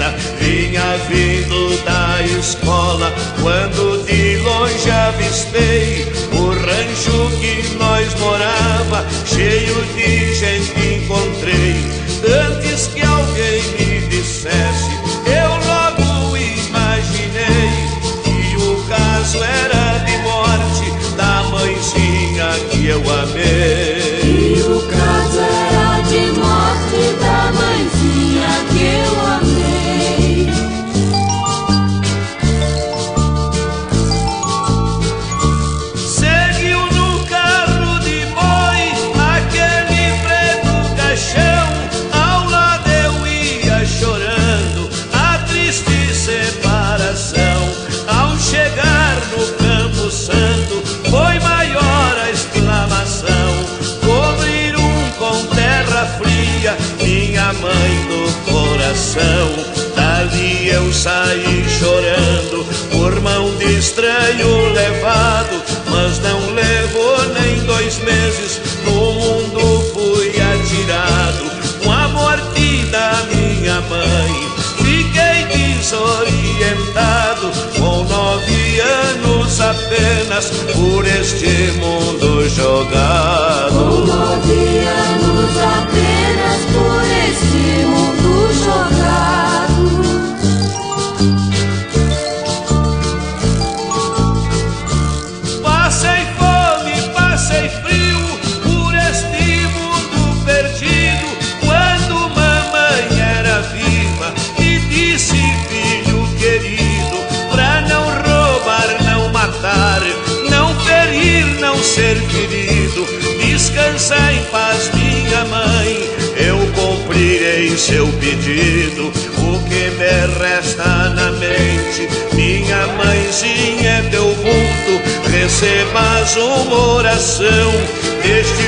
menina vinha vindo da escola, quando de longe avistei o rancho que nós morava, cheio de gente encontrei. Antes que alguém me dissesse, eu logo imaginei que o caso era de morte da mãezinha que eu amei. E o caso era de morte da mãezinha que eu amei. Seguiu no carro de boi aquele preto caixão, ao lado eu ia chorando a triste separação. Ao chegar no Campo Santo foi maior a exclamação, cobriram com terra fria minha mãe no coração. Dali eu saí chorando, por mão de estranho levado, mas não levou nem 2 meses, no mundo fui atirado. Com a morte da minha mãe fiquei desorientado, com 9 anos apenas por este mundo jogado. Com 9 anos apenas por este mundo jogado. Passei fome, passei frio por este mundo perdido, quando mamãe era viva me disse: filho querido, pra não roubar, não matar, não ferir, não ser ferido, descansa em paz minha mãe, eu cumprirei seu pedido. O que me resta na mente, minha mãezinha, é teu vulto, recebas uma oração deste